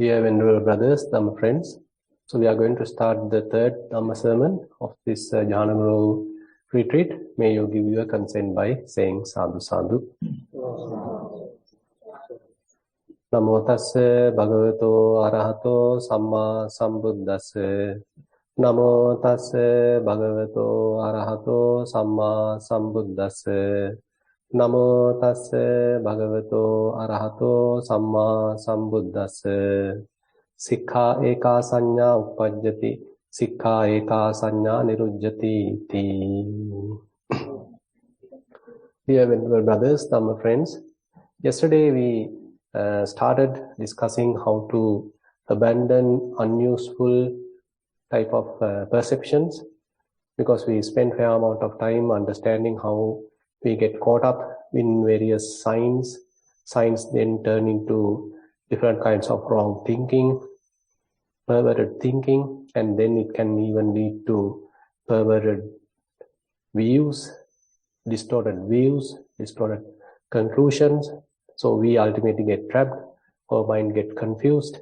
Dear venerable brothers, Dhamma friends, so we are going to start the third Dhamma sermon of this Jhana Guru retreat. May you give your consent by saying sadhu sadhu. Namo tassa bhagavato arahato samma sambuddhassa. Namo tassa bhagavato arahato samma sambuddhassa. Namo tassa bhagavato arahato samma sambuddhassa. Sikha eka sanya uppajjati, sikha eka sanya nirujjati iti. Dear venerable brothers, Dhamma friends, yesterday we started discussing how to abandon unuseful type of perceptions, because we spent fair amount of time understanding how we get caught up in various signs. Signs then turn into different kinds of wrong thinking, perverted thinking, and then it can even lead to perverted views, distorted conclusions. So we ultimately get trapped, our mind get confused,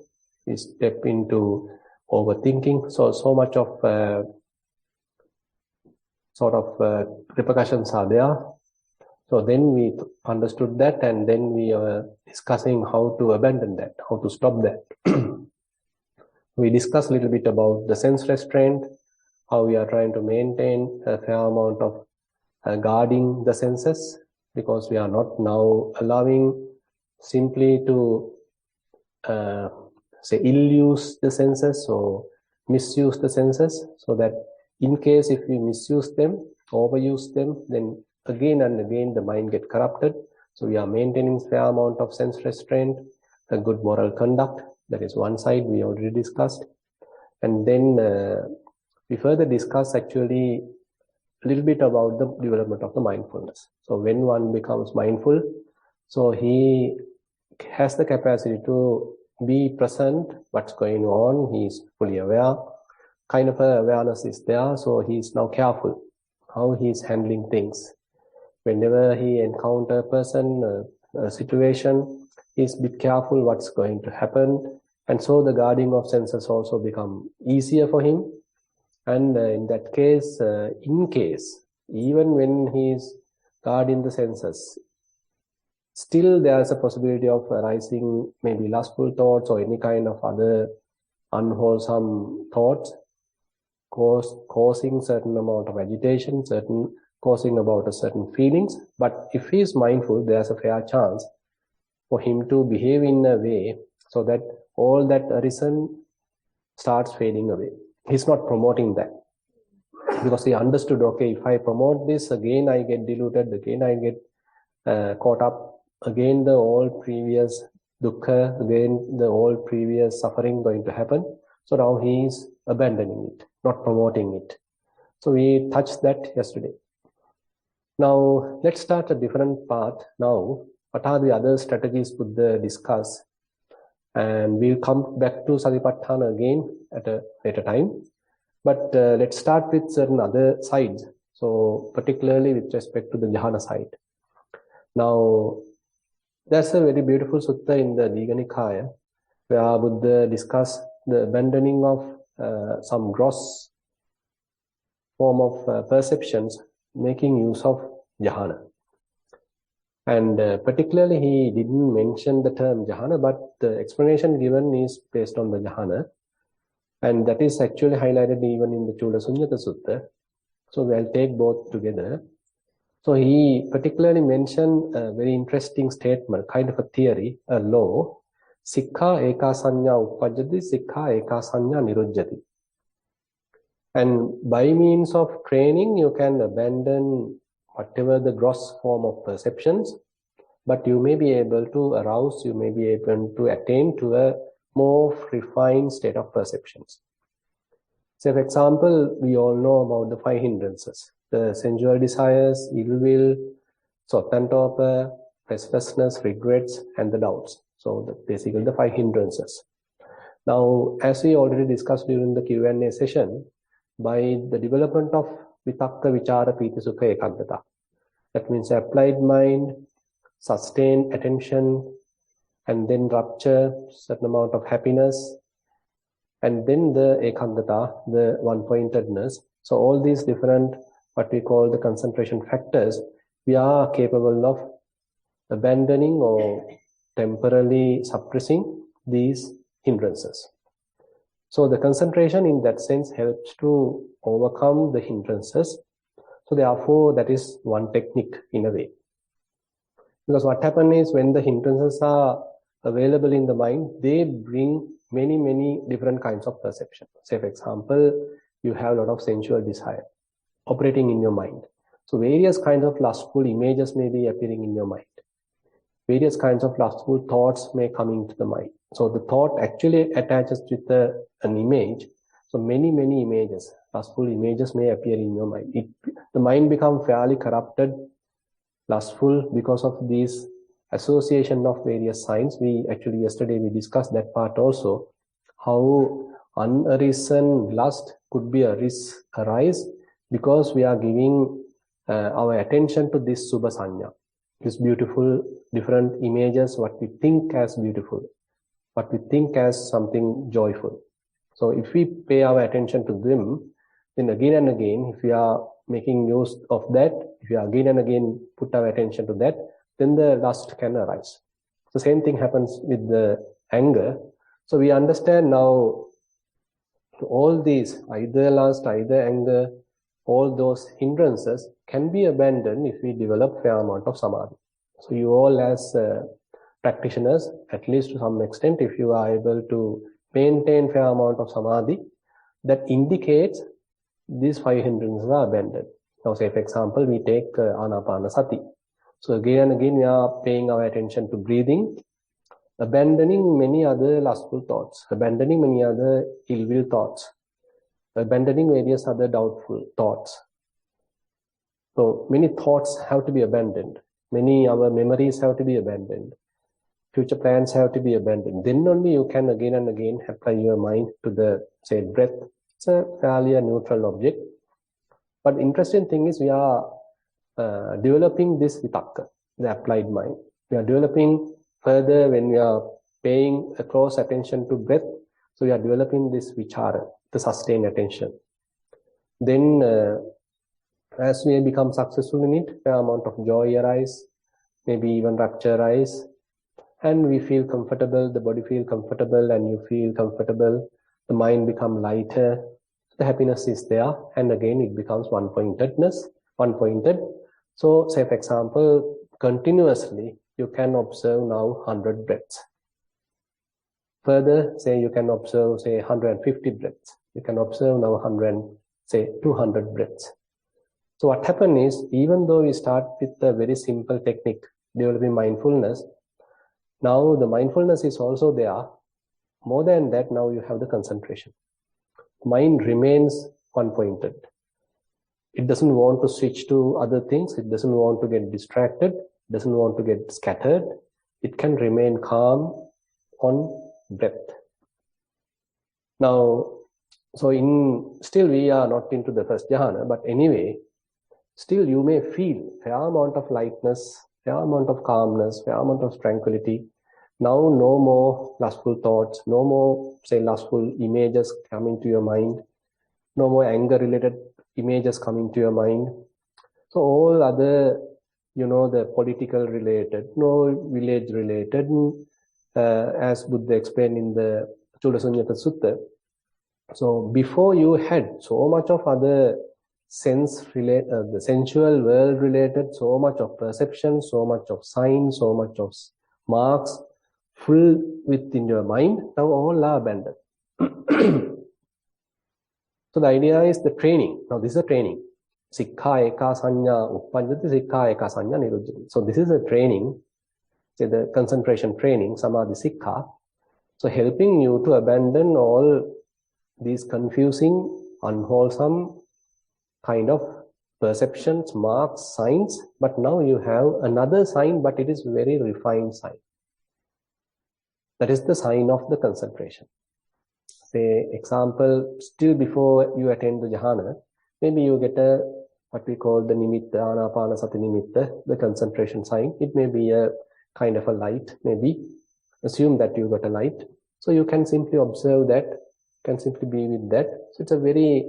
we step into overthinking. So much of repercussions are there. So then we understood that, and then we are discussing how to abandon that, how to stop that. We discussed a little bit about the sense restraint, how we are trying to maintain a fair amount of guarding the senses, because we are not now allowing simply to ill-use the senses or misuse the senses, so that in case if we misuse them, overuse them, then again and again the mind gets corrupted. So we are maintaining fair amount of sense restraint, a good moral conduct. That is one side we already discussed. And then we further discuss actually a little bit about the development of the mindfulness. So when one becomes mindful, so he has the capacity to be present, what's going on, he is fully aware, kind of a awareness is there, so he is now careful how he is handling things. Whenever he encounters a person, a situation, he is a bit careful what's going to happen, and so the guarding of senses also become easier for him. And in that case, even when he is guarding the senses, still there is a possibility of arising maybe lustful thoughts or any kind of other unwholesome thoughts, causing certain amount of agitation, causing about a certain feelings. But if he is mindful, there's a fair chance for him to behave in a way so that all that arisen starts fading away. He's not promoting that, because he understood, okay, if I promote this, again I get diluted, again I get caught up, again the all previous dukkha, again the all previous suffering going to happen. So now he is abandoning it, not promoting it. So we touched that yesterday. Now let's start a different path now. What are the other strategies Buddha discuss? And we'll come back to Satipatthana again at a later time. But let's start with certain other sides. So particularly with respect to the Jhana side. Now, there's a very beautiful sutta in the Digha Nikaya where Buddha discussed the abandoning of some gross form of perceptions, making use of Jhana. And particularly he didn't mention the term Jhana, but the explanation given is based on the Jhana. And that is actually highlighted even in the Chula Sunyata Sutta. So we'll take both together. So he particularly mentioned a very interesting statement, kind of a theory, a law. Sikha eka sanya uppajjati, sikha eka sanya nirujjati. And by means of training, you can abandon whatever the gross form of perceptions, but you may be able to arouse, you may be able to attain to a more refined state of perceptions. So for example, we all know about the 5 hindrances: the sensual desires, ill will, sloth and torpor, restlessness, regrets, and the doubts. So basically the 5 hindrances. Now, as we already discussed during the Q&A session, by the development of vitakka, vichara, piti, sukha, ekaggata, that means applied mind, sustained attention, and then rapture, certain amount of happiness, and then the ekagata, the one-pointedness. So all these different, what we call the concentration factors, we are capable of abandoning or temporarily suppressing these hindrances. So the concentration in that sense helps to overcome the hindrances. So therefore, that is one technique in a way. Because what happens is when the hindrances are available in the mind, they bring many different kinds of perception. Say, for example, you have a lot of sensual desire operating in your mind. So various kinds of lustful images may be appearing in your mind. Various kinds of lustful thoughts may come into the mind. So the thought actually attaches with an image. So many images, lustful images may appear in your mind. The mind becomes fairly corrupted, lustful, because of these association of various signs. Yesterday we discussed that part also, how unarisen lust could be arise because we are giving our attention to this subha sanya, this beautiful different images, what we think as beautiful, what we think as something joyful. So if we pay our attention to them, then again and again, if we are making use of that, if we again and again put our attention to that, then the lust can arise. The same thing happens with the anger. So we understand now all these, either lust, either anger, all those hindrances can be abandoned if we develop fair amount of samadhi. So you all as practitioners, at least to some extent, if you are able to maintain fair amount of samadhi, that indicates these 5 hindrances are abandoned. Now say for example, we take anapanasati. So again and again we are paying our attention to breathing, abandoning many other lustful thoughts, abandoning many other ill-will thoughts, abandoning various other doubtful thoughts. So many thoughts have to be abandoned. Many our memories have to be abandoned. Future plans have to be abandoned. Then only you can again and again apply your mind to the, say, breath. It's a fairly a neutral object. But interesting thing is we are developing this vitakka, the applied mind. We are developing further when we are paying a close attention to breath. So we are developing this vichara, the sustained attention. Then as we become successful in it, fair amount of joy arise, maybe even rapture arise, and we feel comfortable, the body feel comfortable and you feel comfortable, the mind become lighter, the happiness is there, and again it becomes one-pointed. So say for example, continuously you can observe now 100 breaths. Further, say you can observe, say 150 breaths. You can observe now 200 breaths. So what happens is, even though we start with a very simple technique, developing mindfulness, now the mindfulness is also there. More than that, now you have the concentration. Mind remains one-pointed. It doesn't want to switch to other things. It doesn't want to get distracted. It doesn't want to get scattered. It can remain calm on breath. Now, so still we are not into the first jhana, but anyway, still you may feel fair amount of lightness, fair amount of calmness, fair amount of tranquility. Now no more lustful thoughts, no more, say, lustful images coming to your mind, no more anger-related images coming to your mind. So all other, the political related, no village related, as Buddha explained in the Chudasunyata Sutta. So before you had so much of other the sensual world related, so much of perception, so much of signs, so much of marks, full within your mind, now all are abandoned. So the idea is the training. Now this is a training. Sikkha eka sanya uppajjati, sikkha eka sanya niruddhati. So this is a training, say the concentration training, samadhi sikkha. So helping you to abandon all these confusing, unwholesome kind of perceptions, marks, signs, but now you have another sign, but it is very refined sign. That is the sign of the concentration. Say, example, still before you attend the jhana, maybe you get what we call the nimitta, anapanasati nimitta, the concentration sign. It may be a kind of a light, maybe. assume that you got a light. So you can simply observe that, can simply be with that. So it's a very,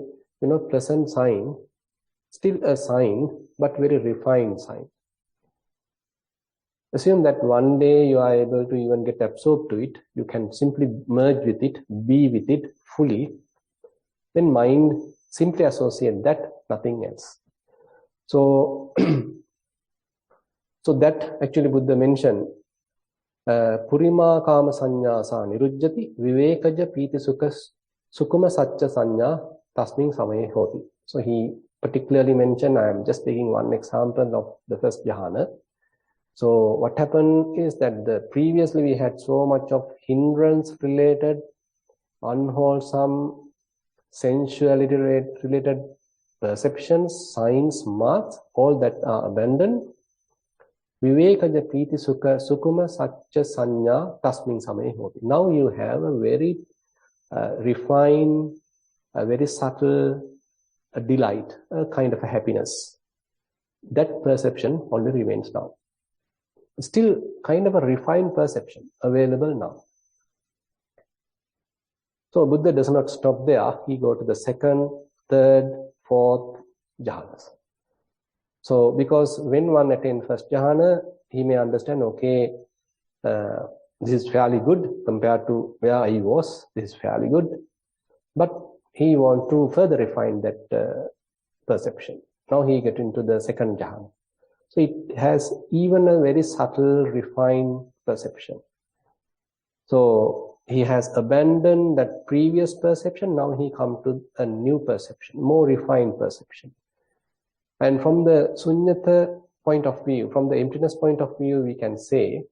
pleasant sign, still a sign, but very refined sign. Assume that one day you are able to even get absorbed to it. You can simply merge with it, be with it fully. Then mind simply associate that, nothing else. So, so that actually Buddha mentioned, Purima kama sanya sa nirujjati vivekaja piti sukuma satcha sanya tasmin samaye hoti. So he particularly mentioned, I am just taking one example of the first jhana. So what happened is that previously we had so much of hindrance related, unwholesome, sensuality related perceptions, signs, marks, all that are abandoned. Vivekaja priti sukuma satcha sanya tasmin samaye hoti. Now you have a very refined, a very subtle delight, a kind of a happiness. That perception only remains now. Still kind of a refined perception available now. So Buddha does not stop there. He goes to the second, third, fourth jhanas. So because when one attains first jhana, he may understand, okay, this is fairly good compared to where I was. This is fairly good. But he wants to further refine that perception. Now he gets into the second jhana. So it has even a very subtle, refined perception. So he has abandoned that previous perception. Now he comes to a new perception, more refined perception. And from the sunyata point of view, from the emptiness point of view, we can say,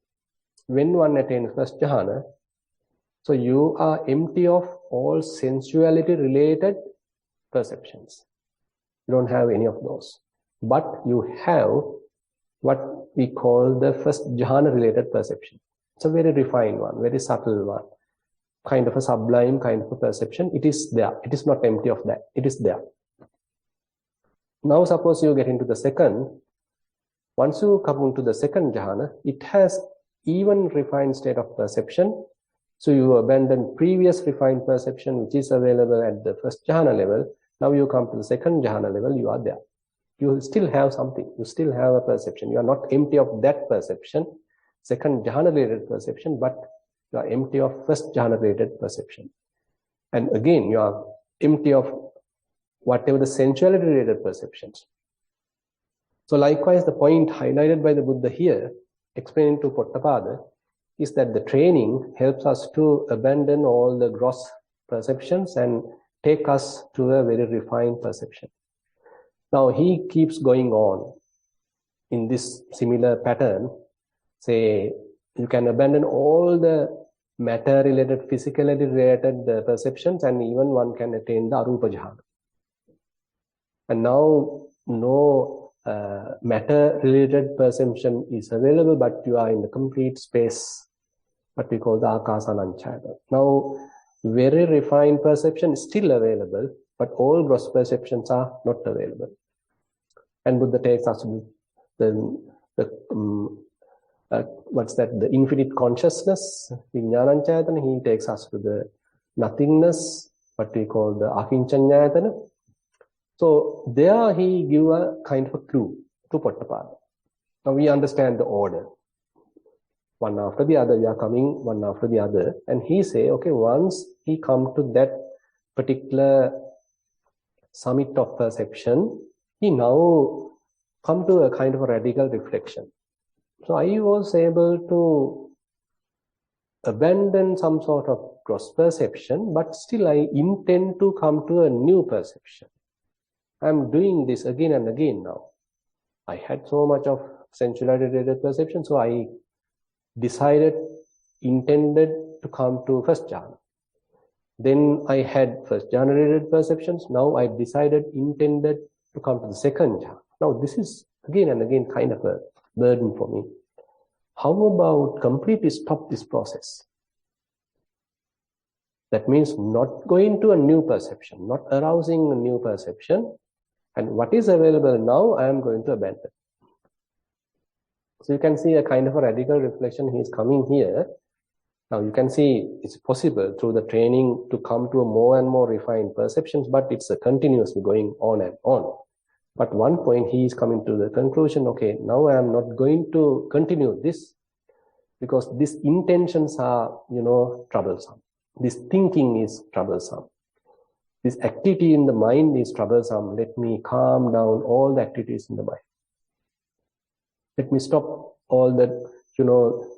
when one attains first jhana, so you are empty of all sensuality related perceptions. You don't have any of those. But you have what we call the first jhana related perception. It's a very refined one, very subtle one, kind of a sublime kind of a perception. It is there. It is not empty of that. It is there. Now suppose you get into the second. Once you come into the second jhana, it has even refined state of perception. So you abandon previous refined perception which is available at the first jhana level. Now you come to the second jhana level, you are there. You still have something. You still have a perception. You are not empty of that perception, second jhana related perception, but you are empty of first jhana related perception. And again, you are empty of whatever the sensuality related perceptions. So likewise, the point highlighted by the Buddha here, explaining to Pottapada, is that the training helps us to abandon all the gross perceptions and take us to a very refined perception. Now he keeps going on in this similar pattern. Say, you can abandon all the matter-related, physicality-related perceptions, and even one can attain the arupa jhana. And now no matter-related perception is available, but you are in the complete space, what we call the akasananchayatana. Now, very refined perception is still available, but all gross perceptions are not available. And Buddha takes us to the infinite consciousness, vijnananchayatana. He takes us to the nothingness, what we call the akinchanyayatana. So there he gives a kind of a clue to Pottapada. Now we understand the order. One after the other, we are coming one after the other. And he say, okay, once he come to that particular summit of perception, he now come to a kind of a radical reflection. So I was able to abandon some sort of gross perception, but still I intend to come to a new perception. I'm doing this again and again now. I had so much of sensuality-related perception, so I intended to come to first jhana. Then I had first jhana-related perceptions. Now I intended to come to the second jhana. Now this is again and again kind of a burden for me. How about completely stop this process? That means not going to a new perception, not arousing a new perception. And what is available now, I am going to abandon. So you can see a kind of a radical reflection he is coming here. Now you can see it's possible through the training to come to a more and more refined perceptions, but it's continuously going on and on. But one point he is coming to the conclusion, okay, now I am not going to continue this because these intentions are, troublesome. This thinking is troublesome. This activity in the mind is troublesome. Let me calm down all the activities in the mind. Let me stop all the,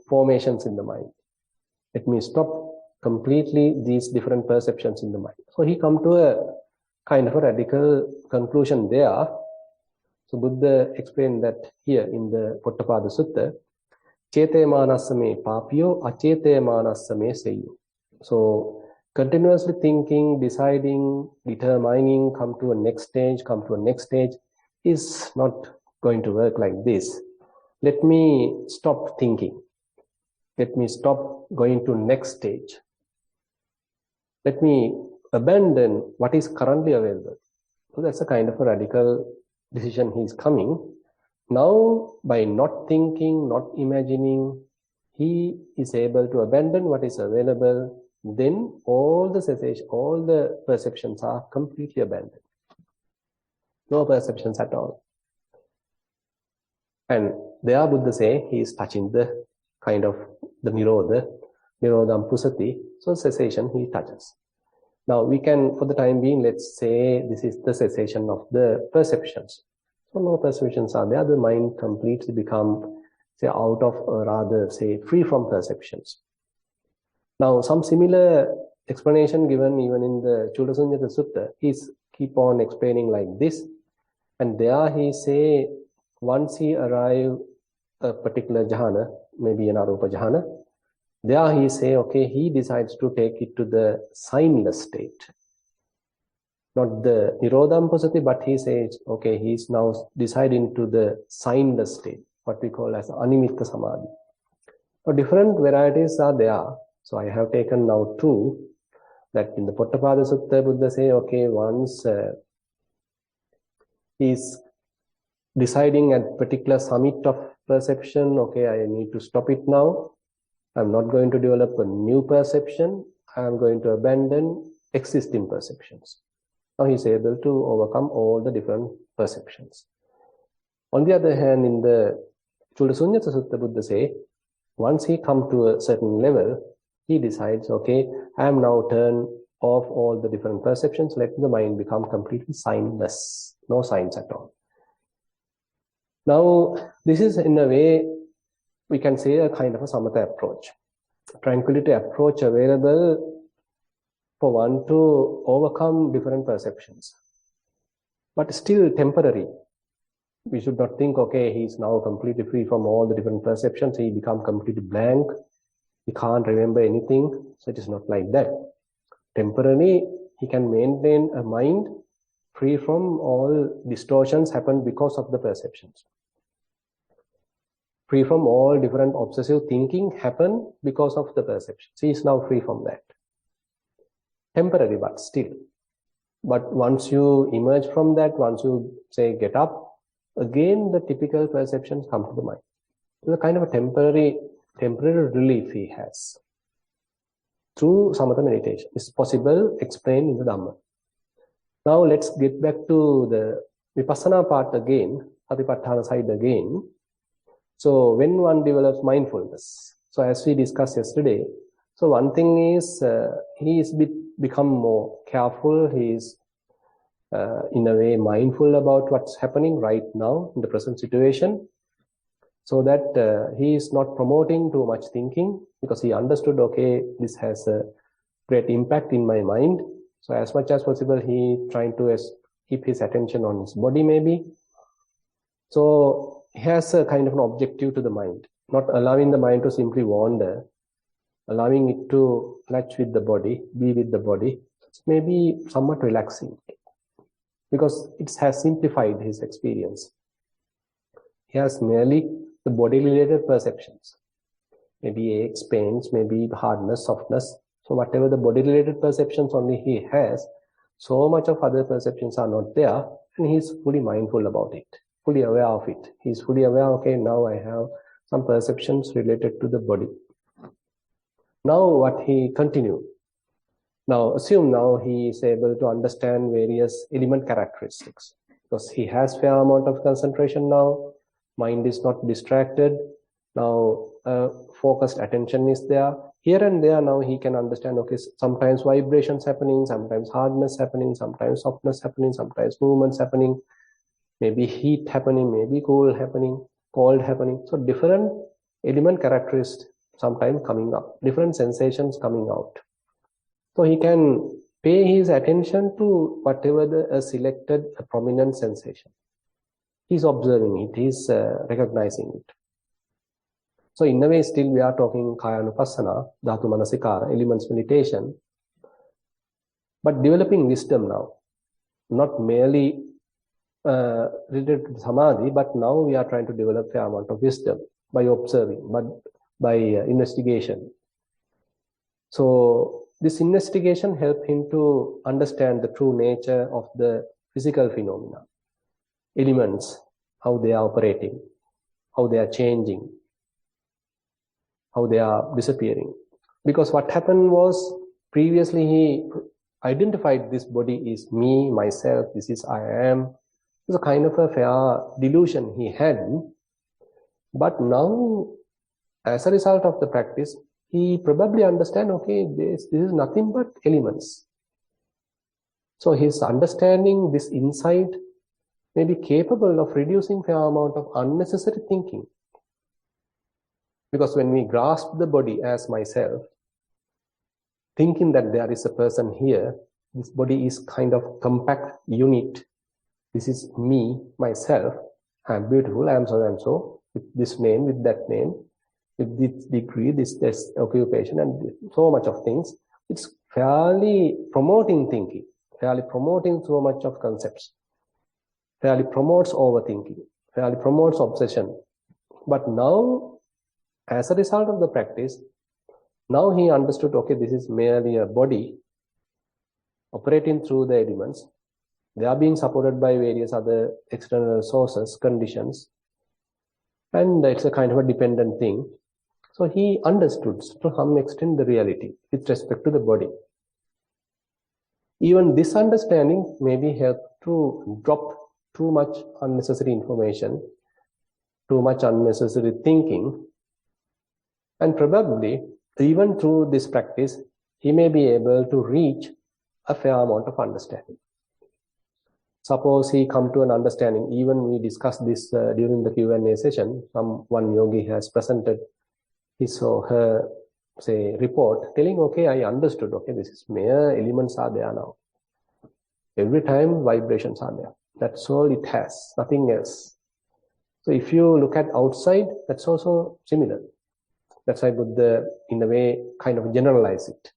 formations in the mind. Let me stop completely these different perceptions in the mind. So he come to a kind of a radical conclusion there. So Buddha explained that here in the Pottapada Sutta, Chete manasame papyo, achete manasame seyo. So continuously thinking, deciding, determining, come to a next stage is not going to work like this. Let me stop thinking. Let me stop going to next stage. Let me abandon what is currently available. So that's a kind of a radical decision he is coming. Now, by not thinking, not imagining, he is able to abandon what is available. Then all the cessation, all the perceptions are completely abandoned. No perceptions at all. And there Buddha say he is touching the kind of the nirodham pusati. So cessation he touches. Now we can, for the time being, let's say this is the cessation of the perceptions. So no perceptions are there. The mind completely become, say, out of, or rather, say, free from perceptions. Now, some similar explanation given even in the Chulasunyata Sutta, he's keep on explaining like this. And there he say, once he arrive a particular jhana, maybe an arupa jhana, there he say, okay, he decides to take it to the signless state. Not the nirodham pasati, but he says, okay, he's now deciding to the signless state, what we call as animitta samadhi. So different varieties are there. So I have taken now two, that in the Pottapada Sutta, Buddha say, okay, once he's deciding at particular summit of perception, okay, I need to stop it now. I'm not going to develop a new perception. I'm going to abandon existing perceptions. Now he's able to overcome all the different perceptions. On the other hand, in the Chulasunyata Sutta, Buddha say, once he come to a certain level, he decides, okay, I am now turned off all the different perceptions, let the mind become completely signless, no signs at all. Now, this is in a way, we can say a kind of a samatha approach, tranquility approach available for one to overcome different perceptions, but still temporary. We should not think, okay, he's now completely free from all the different perceptions, he becomes completely blank, he can't remember anything. So it is not like that. Temporarily, he can maintain a mind free from all distortions happen because of the perceptions. Free from all different obsessive thinking happen because of the perceptions. He is now free from that. Temporary, but still. But once you emerge from that, once you say get up, again the typical perceptions come to the mind. It's a kind of a temporary relief he has through samatha meditation. It's possible, explained in the Dhamma. Now let's get back to the vipassana part again, satipatthana side again. So when one develops mindfulness, so as we discussed yesterday, so one thing is he is become more careful, he is in a way mindful about what's happening right now in the present situation, so that he is not promoting too much thinking, because he understood, okay, this has a great impact in my mind. So as much as possible, he trying to keep his attention on his body maybe. So he has a kind of an objective to the mind, not allowing the mind to simply wander, allowing it to latch with the body, be with the body. It's maybe somewhat relaxing, because it has simplified his experience. He has merely the body-related perceptions, maybe aches, pains, maybe hardness, softness. So whatever the body-related perceptions only he has, so much of other perceptions are not there, and he is fully mindful about it, fully aware of it. He is fully aware, okay, now I have some perceptions related to the body. Now what he continued. Now assume now he is able to understand various element characteristics because he has fair amount of concentration now. Mind is not distracted. Now focused attention is there. Here and there now he can understand, okay, sometimes vibrations happening, sometimes hardness happening, sometimes softness happening, sometimes movements happening, maybe heat happening, maybe cold happening. So different element characteristics sometimes coming up, different sensations coming out. So he can pay his attention to whatever a selected a prominent sensation. He's observing it, he's recognizing it. So in a way, still we are talking Kayanupassana, Dhatu Manasikara, elements meditation, but developing wisdom now, not merely related to Samadhi, but now we are trying to develop a fair amount of wisdom by observing, but by investigation. So this investigation helped him to understand the true nature of the physical phenomena, elements, how they are operating, how they are changing, how they are disappearing. Because what happened was, previously he identified this body is me, myself, this is I am. It was a kind of a fair delusion he had. But now, as a result of the practice, he probably understand, okay, this is nothing but elements. So his understanding, this insight, may be capable of reducing fair amount of unnecessary thinking. Because when we grasp the body as myself, thinking that there is a person here, this body is kind of compact unit. This is me, myself. I am beautiful, I am so and so, with this name, with that name, with this degree, this occupation, and so much of things. It's fairly promoting thinking, fairly promoting so much of concepts, fairly promotes overthinking, fairly promotes obsession. But now, as a result of the practice, now he understood, okay, this is merely a body operating through the elements. They are being supported by various other external sources, conditions, and it's a kind of a dependent thing. So he understood to some extent the reality with respect to the body. Even this understanding maybe helped to drop too much unnecessary information, too much unnecessary thinking, and probably even through this practice, he may be able to reach a fair amount of understanding. Suppose he come to an understanding, even we discussed this during the Q&A session, one yogi has presented his or her, say, report, telling, okay, I understood, okay, this is mere elements are there now. Every time vibrations are there. That's all it has, nothing else. So if you look at outside, that's also similar. That's why Buddha, in a way, kind of generalize it.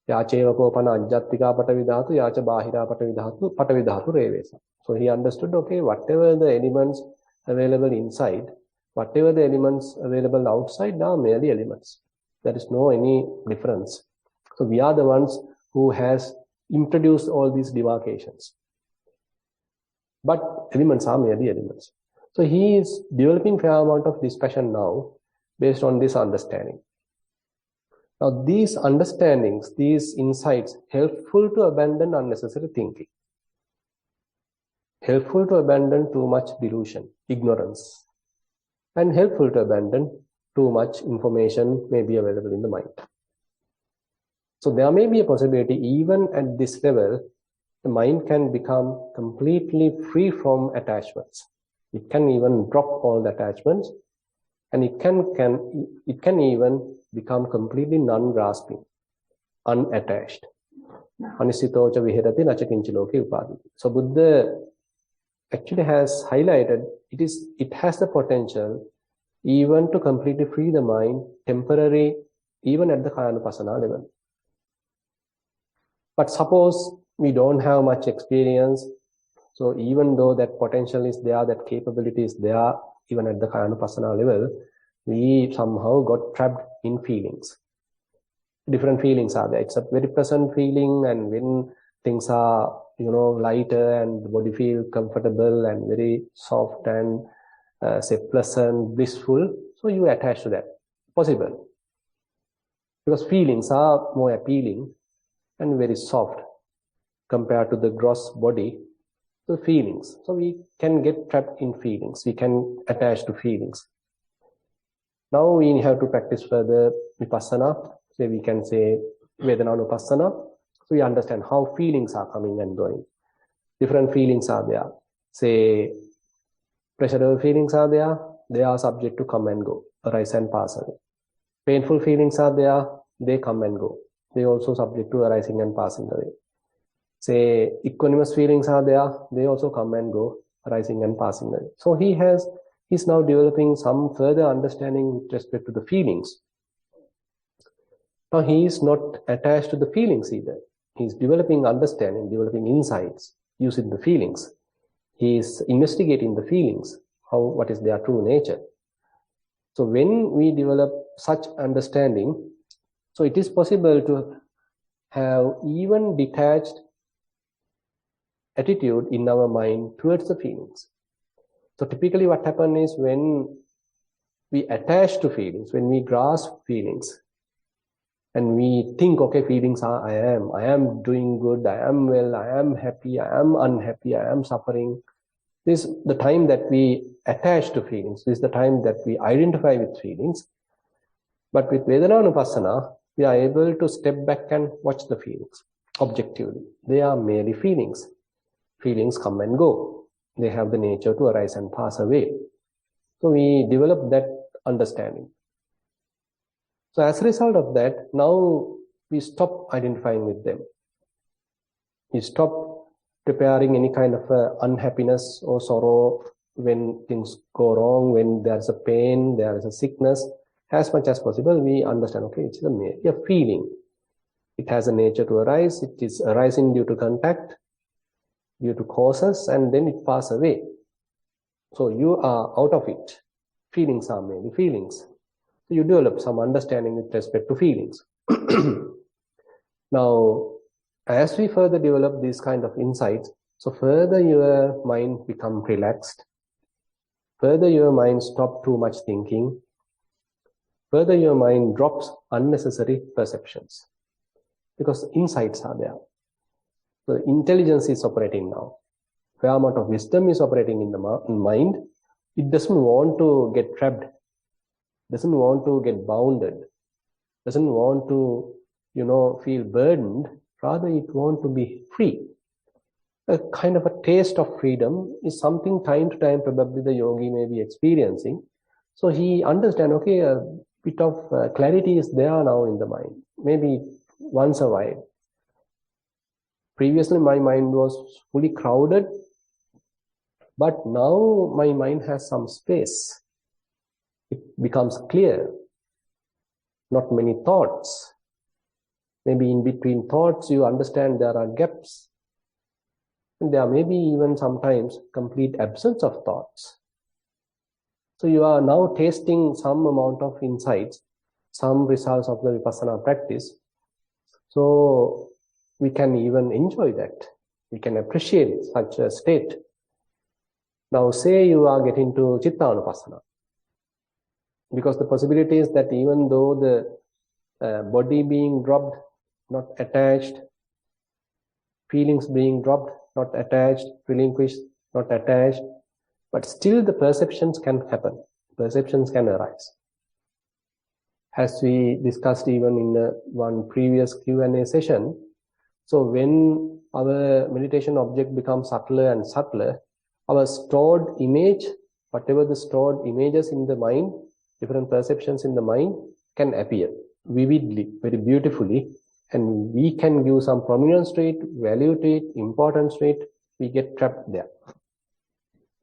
Yacheva kopana ajjattika patavidhatu, yacha bahira patavidhatu revesa. So he understood, okay, whatever the elements available inside, whatever the elements available outside are merely elements. There is no any difference. So we are the ones who has introduced all these demarcations. But elements are merely elements. So he is developing fair amount of dispassion now based on this understanding. Now these understandings, these insights, helpful to abandon unnecessary thinking. Helpful to abandon too much delusion, ignorance. And helpful to abandon too much information may be available in the mind. So there may be a possibility, even at this level, the mind can become completely free from attachments. It can even drop all the attachments, and it can even become completely non-grasping, unattached. Anisitocha viherati nachakinchi loke upaditi. So Buddha actually has highlighted it has the potential even to completely free the mind, temporary, even at the Kayanupassana level. But suppose we don't have much experience, so even though that potential is there, that capability is there, even at the Kayanupassana level, we somehow got trapped in feelings. Different feelings are there. It's a very pleasant feeling, and when things are, lighter and the body feels comfortable and very soft and say pleasant, blissful, so you attach to that. Possible. Because feelings are more appealing and very soft compared to the gross body, the feelings. So we can get trapped in feelings. We can attach to feelings. Now we have to practice further vipassana. So we can say Vedananupassana. So we understand how feelings are coming and going. Different feelings are there. Say pleasurable feelings are there. They are subject to come and go, arise and pass away. Painful feelings are there. They come and go. They also subject to arising and passing away. Say equanimous feelings are there. They also come and go, arising and passing away. So he's now developing some further understanding with respect to the feelings. Now he is not attached to the feelings either. He's developing understanding, developing insights using the feelings. He is investigating the feelings, what is their true nature. So when we develop such understanding, so it is possible to have even detached attitude in our mind towards the feelings. So typically what happens is when we attach to feelings, when we grasp feelings, and we think, okay, feelings are I am doing good, I am well, I am happy, I am unhappy, I am suffering. This is the time that we attach to feelings. This is the time that we identify with feelings. But with Vedananupassana, we are able to step back and watch the feelings objectively. They are merely feelings. Feelings come and go. They have the nature to arise and pass away. So we develop that understanding. So as a result of that, now we stop identifying with them. We stop preparing any kind of unhappiness or sorrow when things go wrong, when there's a pain, there is a sickness. As much as possible, we understand, okay, it's a feeling. It has a nature to arise. It is arising due to contact, due to causes, and then it passes away. So you are out of it. Feelings are merely feelings. So you develop some understanding with respect to feelings. Now, as we further develop these kind of insights, so further your mind become relaxed. Further your mind stop too much thinking. Further your mind drops unnecessary perceptions. Because insights are there. So intelligence is operating now. Fair amount of wisdom is operating in the mind. It doesn't want to get trapped. Doesn't want to get bounded. Doesn't want to, feel burdened. Rather, it wants to be free. A kind of a taste of freedom is something time to time probably the yogi may be experiencing. So he understands, okay, a bit of clarity is there now in the mind. Maybe once a while. Previously, my mind was fully crowded, but now my mind has some space. It becomes clear. Not many thoughts. Maybe in between thoughts, you understand there are gaps. And there may be even sometimes complete absence of thoughts. So you are now tasting some amount of insights, some results of the vipassana practice. So we can even enjoy that. We can appreciate such a state. Now say you are getting to Chittanupassana. Because the possibility is that even though the body being dropped, not attached, feelings being dropped, not attached, relinquished, not attached, but still the perceptions can happen. Perceptions can arise. As we discussed even in one previous Q&A session, so when our meditation object becomes subtler and subtler, our stored image, whatever the stored images in the mind, different perceptions in the mind can appear vividly, very beautifully, and we can give some prominence to it, value to it, importance to it. We get trapped there.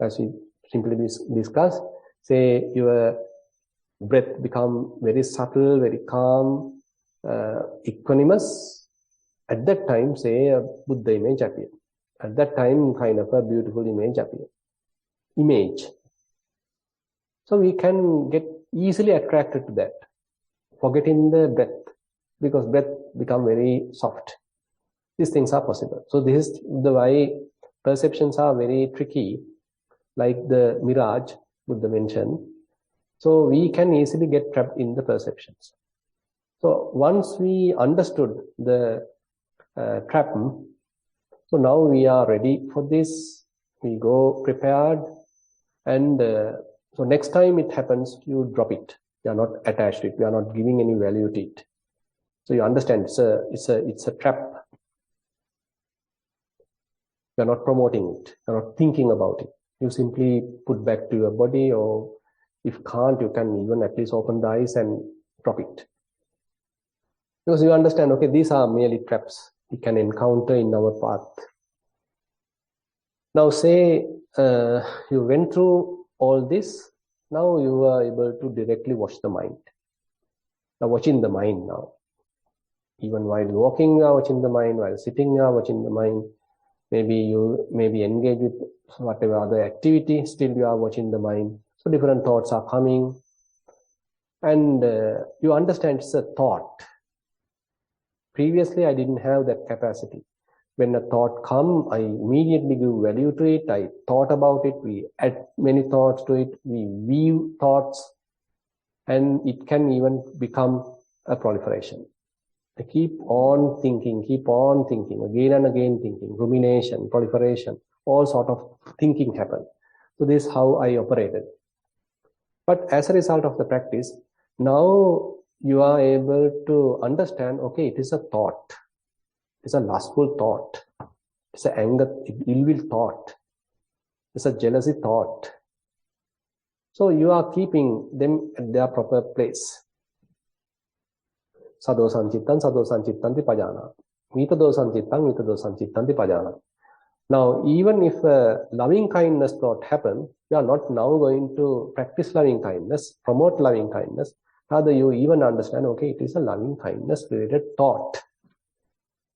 As we simply discussed, say your breath become very subtle, very calm, equanimous. At that time, say a Buddha image appear. At that time, kind of a beautiful image appear. Image. So we can get easily attracted to that, forgetting the breath, because breath become very soft. These things are possible. So this is the why perceptions are very tricky, like the mirage Buddha mentioned. So we can easily get trapped in the perceptions. So once we understood the trap, so now we are ready for this. We go prepared, and so next time it happens, you drop it. You are not attached to it. You are not giving any value to it. So you understand it's a trap. You are not promoting it. You are not thinking about it. You simply put back to your body, or if can't, you can even at least open the eyes and drop it. Because you understand, okay, these are merely traps we can encounter in our path. Now say you went through all this, now you are able to directly watch the mind. Now watching the mind now. Even while walking, you are watching the mind. While sitting, you are watching the mind. Maybe you engage with whatever other activity, still you are watching the mind. So different thoughts are coming. And you understand it's a thought. Previously, I didn't have that capacity. When a thought comes, I immediately give value to it. I thought about it. We add many thoughts to it. We weave thoughts. And it can even become a proliferation. I keep on thinking, again and again thinking, rumination, proliferation, all sort of thinking happen. So this is how I operated. But as a result of the practice, now you are able to understand, okay, it is a thought. It's a lustful thought. It's an anger, ill will thought. It's a jealousy thought. So you are keeping them at their proper place. Sadosan chittanti pajana. Mitadosan chittanti pajana. Now, even if loving kindness thought happen, you are not now going to practice loving kindness, promote loving kindness. Rather, you even understand, okay, it is a loving kindness related thought.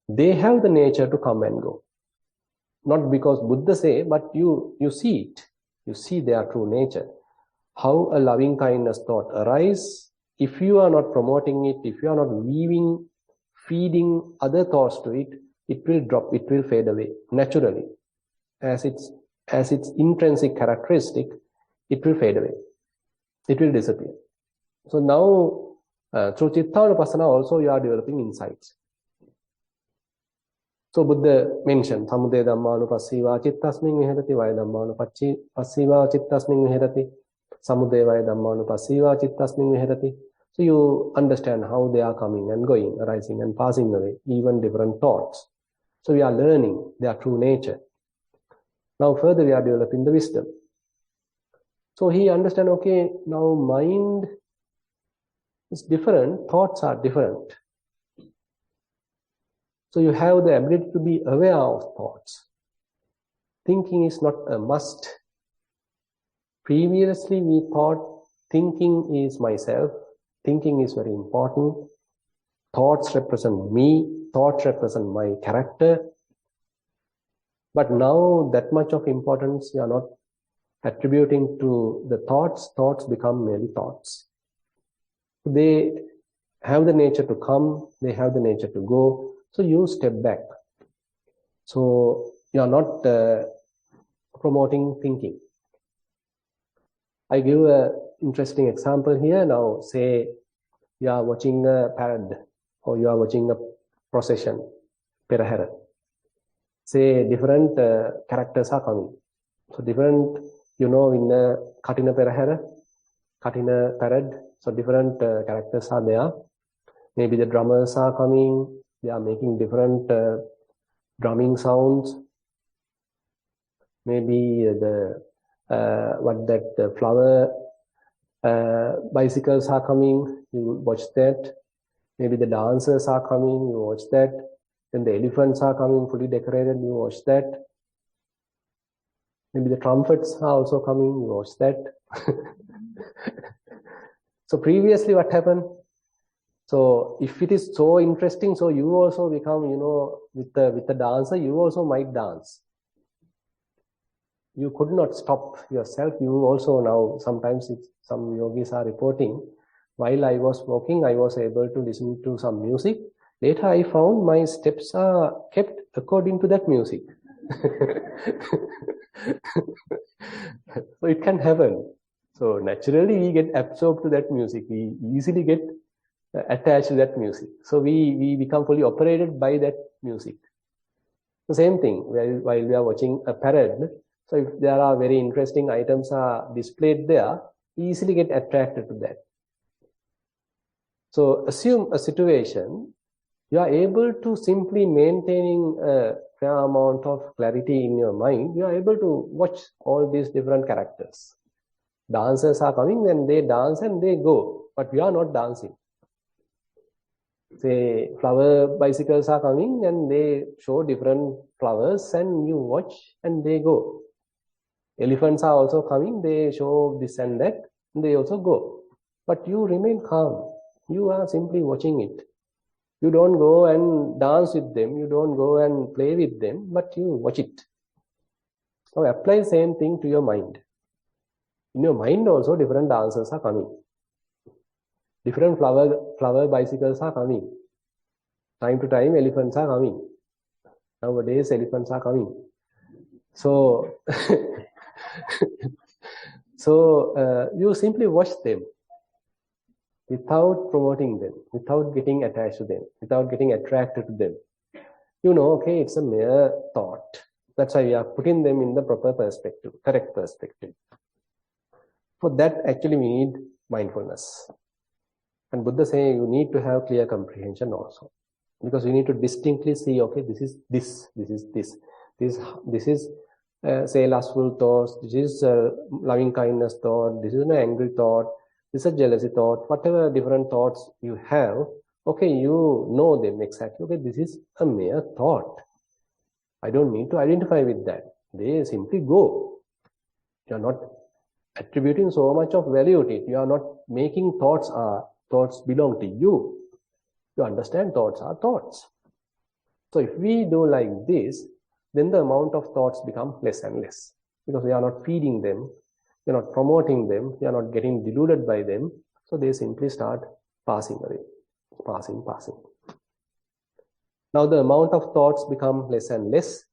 They have the nature to come and go. Not because Buddha say, but you see it. You see their true nature. How a loving kindness thought arises. If you are not promoting it, if you are not weaving, feeding other thoughts to it, it will drop, it will fade away naturally. As its intrinsic characteristic, it will fade away. It will disappear. So now, through Chittanupassana also you are developing insights. So Buddha mentioned, Samudaya Dhammanupassiva Chittasmin Viharati, Vaya Dhammanupassiva Chittasmin Viharati, Samudaya Vaya Dhammanupassiva Chittasmin Viharati. So you understand how they are coming and going, arising and passing away, even different thoughts. So we are learning their true nature. Now further we are developing the wisdom. So he understands, okay, now mind is different, thoughts are different. So you have the ability to be aware of thoughts. Thinking is not a must. Previously we thought thinking is myself, thinking is very important. Thoughts represent me, thoughts represent my character. But now that much of importance we are not attributing to the thoughts. Thoughts become merely thoughts. They have the nature to come, they have the nature to go. So you step back. So you are not promoting thinking. I give an interesting example here. Now say you are watching a parade or you are watching a procession, perahera. Say different characters are coming. So different, in a Katina perahera, Katina parade, so different characters are there. Maybe the drummers are coming. They are making different drumming sounds. Maybe the flower bicycles are coming. You watch that. Maybe the dancers are coming. You watch that. Then the elephants are coming, fully decorated. You watch that. Maybe the trumpets are also coming. You watch that. So previously, what happened? So if it is so interesting, so you also become, with the dancer, you also might dance. You could not stop yourself. You also now, sometimes some yogis are reporting, while I was walking, I was able to listen to some music. Later I found my steps are kept according to that music. So it can happen. So naturally we get absorbed to that music. We easily get attached to that music. So we become fully operated by that music. The same thing while we are watching a parade. So if there are very interesting items are displayed there, we easily get attracted to that. So assume a situation, you are able to simply maintaining a fair amount of clarity in your mind, you are able to watch all these different characters. Dancers are coming and they dance and they go, but we are not dancing. Say flower bicycles are coming and they show different flowers and you watch and they go. Elephants are also coming, they show this and that, and they also go. But you remain calm. You are simply watching it. You don't go and dance with them, you don't go and play with them, but you watch it. Now apply the same thing to your mind. In your mind also different dancers are coming. Different flower bicycles are coming. Time to time elephants are coming. Nowadays elephants are coming. So, you simply watch them without promoting them, without getting attached to them, without getting attracted to them. You know, okay, it's a mere thought. That's why we are putting them in the proper perspective, correct perspective. For that, actually, we need mindfulness. And Buddha saying you need to have clear comprehension also. Because you need to distinctly see, okay, this is this. This is say lustful thoughts, this is loving kindness thought, this is an angry thought, this is a jealousy thought, whatever different thoughts you have, okay, you know them exactly. Okay, this is a mere thought. I don't need to identify with that. They simply go. You are not attributing so much of value to it. You are not making thoughts belong to you. You understand thoughts are thoughts. So if we do like this, then the amount of thoughts become less and less. Because we are not feeding them, we are not promoting them, we are not getting deluded by them. So they simply start passing away. Passing. Now the amount of thoughts become less and less.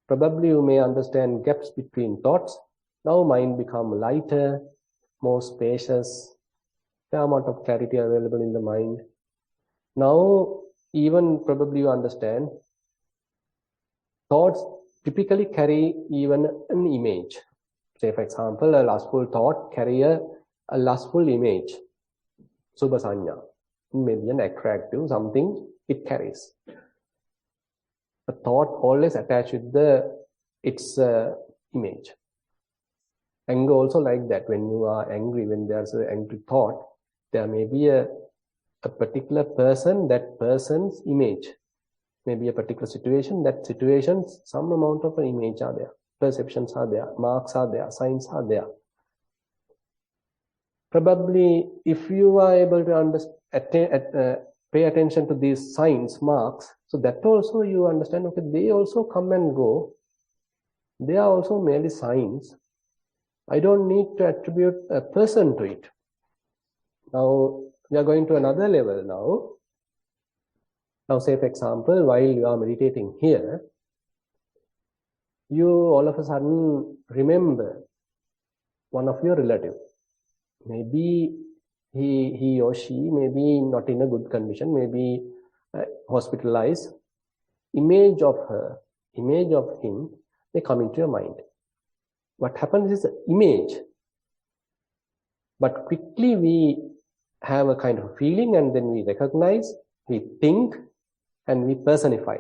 Probably you may understand gaps between thoughts. Now mind become lighter, more spacious, fair amount of clarity available in the mind. Now even probably you understand thoughts typically carry even an image. Say for example, a lustful thought carry a lustful image. Subha sanya. Maybe an attractive something it carries. A thought always attached with its image. Anger also like that. When you are angry, when there's an angry thought, there may be a particular person, that person's image. Maybe a particular situation, that situation's some amount of an image are there. Perceptions are there, marks are there, signs are there. Probably if you are able to pay attention to these signs, marks, so that also you understand, okay, they also come and go. They are also merely signs. I don't need to attribute a person to it. Now, we are going to another level now. Now, say for example, while you are meditating here, you all of a sudden remember one of your relatives. Maybe he or she may be not in a good condition, maybe hospitalized. Image of her, image of him may come into your mind. What happens is image. But quickly we have a kind of feeling and then we recognize, we think, and we personify.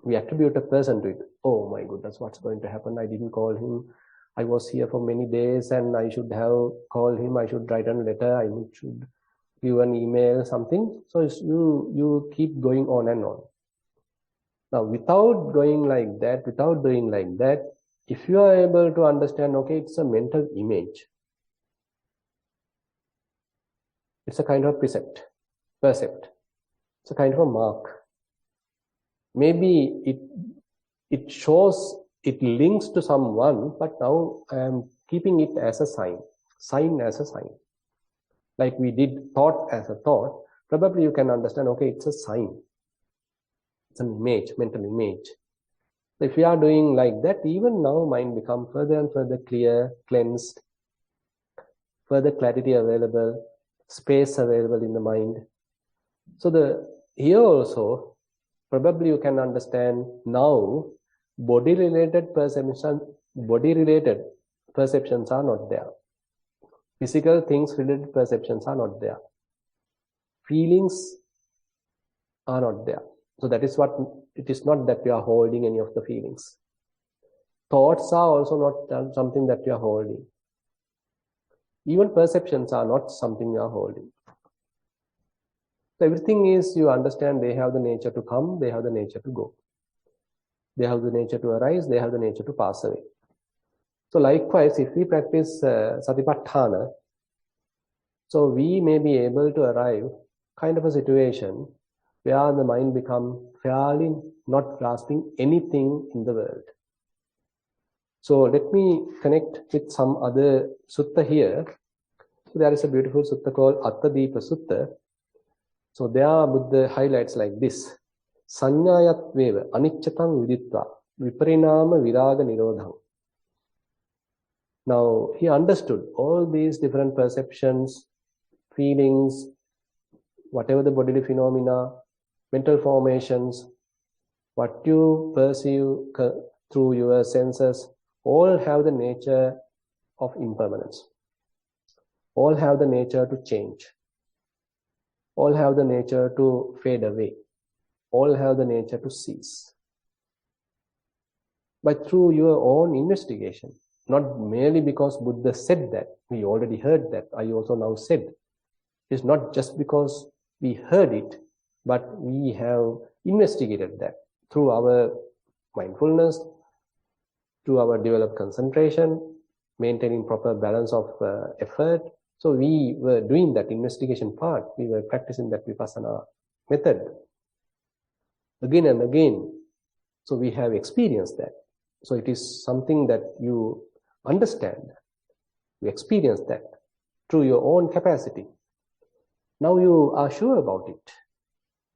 We attribute a person to it. Oh my goodness, what's going to happen? I didn't call him. I was here for many days and I should have called him. I should write a letter. I should give an email, something. So you keep going on and on. Now, without going like that, without doing like that, if you are able to understand, okay, it's a mental image. It's a kind of percept. It's a kind of a mark. Maybe it shows, it links to someone, but now I am keeping it as a sign as a sign. Like we did thought as a thought, probably you can understand, okay, it's a sign. It's an image, mental image. So if we are doing like that, even now mind become further and further clear, cleansed, further clarity available, space available in the mind. So here also, probably you can understand now, body-related perceptions are not there. Physical things related perceptions are not there. Feelings are not there. So that is what, it is not that we are holding any of the feelings. Thoughts are also not something that we are holding. Even perceptions are not something we are holding. So everything is, you understand, they have the nature to come, they have the nature to go. They have the nature to arise, they have the nature to pass away. So likewise, if we practice Satipatthana, so we may be able to arrive kind of a situation where the mind becomes fairly not grasping anything in the world. So let me connect with some other sutta here. So there is a beautiful sutta called Attadipa Sutta. So there Buddha highlights like this. Sanyayat veva anicchatam viditva viparinama viraga nirodham. Now he understood all these different perceptions, feelings, whatever the bodily phenomena, mental formations, what you perceive through your senses, all have the nature of impermanence. All have the nature to change. All have the nature to fade away. All have the nature to cease. But through your own investigation, not merely because Buddha said that, we already heard that, I also now said. It's not just because we heard it, but we have investigated that through our mindfulness, through our developed concentration, maintaining proper balance of effort. So we were doing that investigation part. We were practicing that vipassana method again and again. So we have experienced that. So it is something that you understand. You experience that through your own capacity. Now you are sure about it.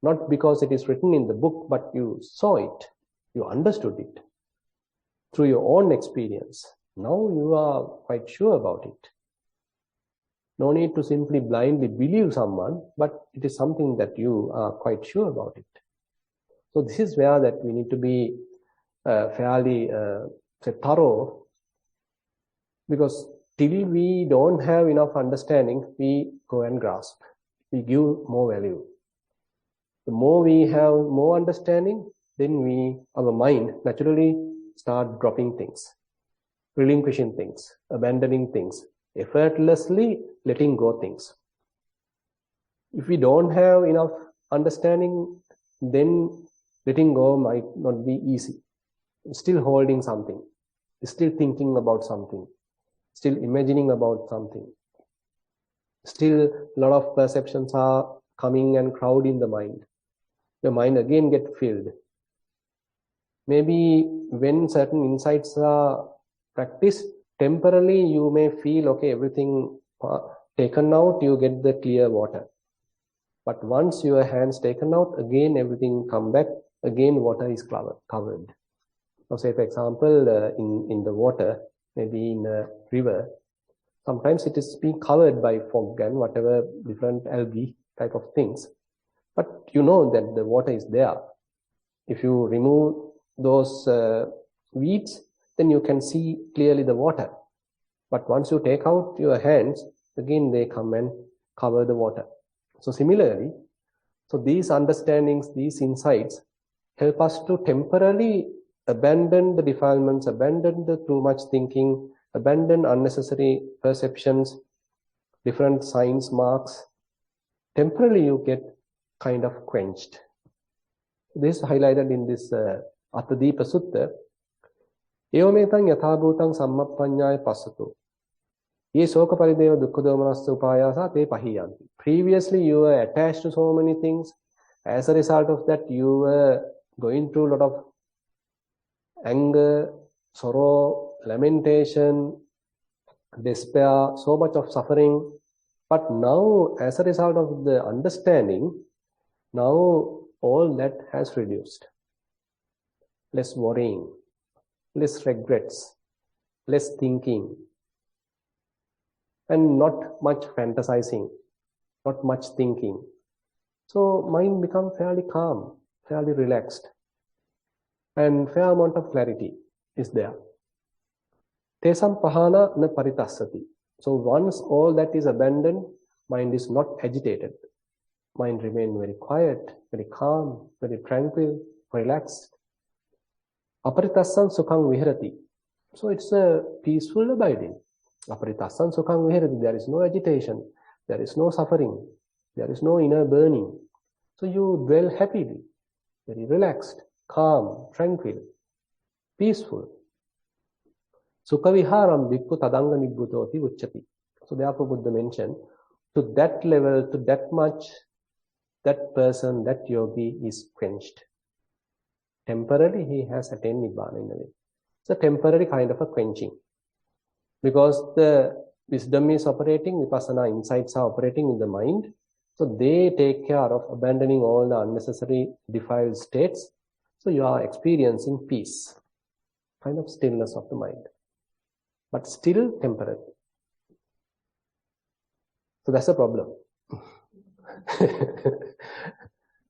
Not because it is written in the book, but you saw it. You understood it through your own experience. Now you are quite sure about it. No need to simply blindly believe someone, but it is something that you are quite sure about it. So this is where that we need to be fairly thorough, because till we don't have enough understanding, we go and grasp. We give more value. The more we have more understanding, then our mind naturally start dropping things, relinquishing things, abandoning things, effortlessly letting go things. If we don't have enough understanding, then letting go might not be easy. Still holding something, still thinking about something, still imagining about something. Still a lot of perceptions are coming and crowding the mind. Your mind again get filled. Maybe when certain insights are practiced, temporarily you may feel, okay, everything taken out, you get the clear water. But once your hands taken out, again everything come back, again water is covered. Now say for example, in the water, maybe in a river, sometimes it is being covered by fog and whatever different algae type of things. But you know that the water is there. If you remove those weeds, then you can see clearly the water. But once you take out your hands, again they come and cover the water. So similarly, so these understandings, these insights help us to temporarily abandon the defilements, abandon the too much thinking, abandon unnecessary perceptions, different signs, marks. Temporarily you get kind of quenched. This is highlighted in this Attadipa Sutta. Evametang yathabhutang sammappaññāya passato. Ye soka parideva dukkha domanassa upayasa te pahiyanti. Previously you were attached to so many things. As a result of that, you were going through a lot of anger, sorrow, lamentation, despair, so much of suffering. But now, as a result of the understanding, now all that has reduced. Less worrying, less regrets, less thinking, and not much fantasizing, not much thinking. So mind becomes fairly calm, fairly relaxed, and fair amount of clarity is there. Tesam pahana na paritassati. So once all that is abandoned, mind is not agitated. Mind remains very quiet, very calm, very tranquil, relaxed. Aparitassan sukhang viharati. So it's a peaceful abiding. Aparitassan sukhang viharati. There is no agitation. There is no suffering. There is no inner burning. So you dwell happily, very relaxed, calm, tranquil, peaceful. Sukhaviharam bhikkhu tadanga nibbutoti uchati. So therefore Buddha mentioned, to that level, to that much, that person, that yogi is quenched. Temporarily he has attained Nibbana in a way. It's a temporary kind of a quenching. Because the wisdom is operating, vipassana insights are operating in the mind. So they take care of abandoning all the unnecessary defiled states. So you are experiencing peace, kind of stillness of the mind. But still temporary. So that's a problem.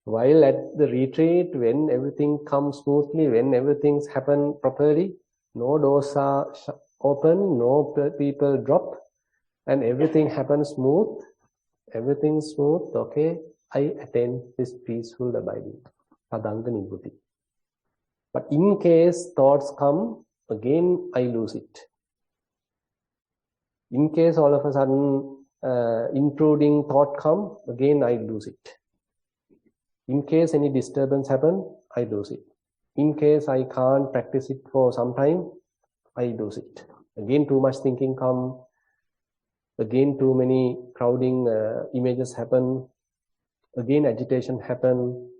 While at the retreat, when everything comes smoothly, when everything's happen properly, no doors are open, no people drop, and everything happens smooth, everything's smooth, okay, I attain this peaceful abiding, tadanga nibbutati. But in case thoughts come, again I lose it. In case all of a sudden intruding thought come, again I lose it. In case any disturbance happen, I lose it. In case I can't practice it for some time, I lose it. Again too much thinking come, again too many crowding images happen, again agitation happen.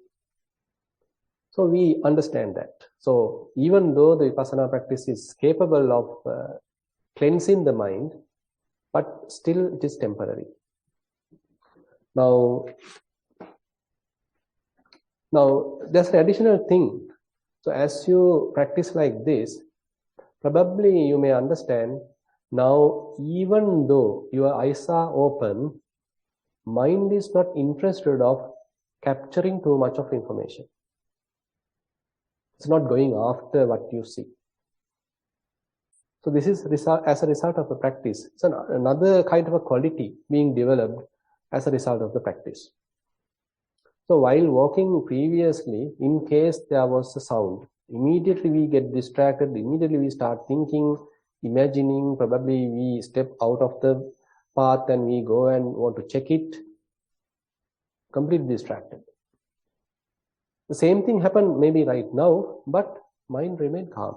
So we understand that. So even though the vipassana practice is capable of cleansing the mind, but still it is temporary. Now there's an additional thing. So as you practice like this, probably you may understand, now even though your eyes are open, mind is not interested of capturing too much of information. It's not going after what you see. So this is as a result of the practice. It's another kind of a quality being developed as a result of the practice. So while walking previously, in case there was a sound, immediately we get distracted, immediately we start thinking, imagining, probably we step out of the path and we go and want to check it, completely distracted. The same thing happened maybe right now, but mind remained calm.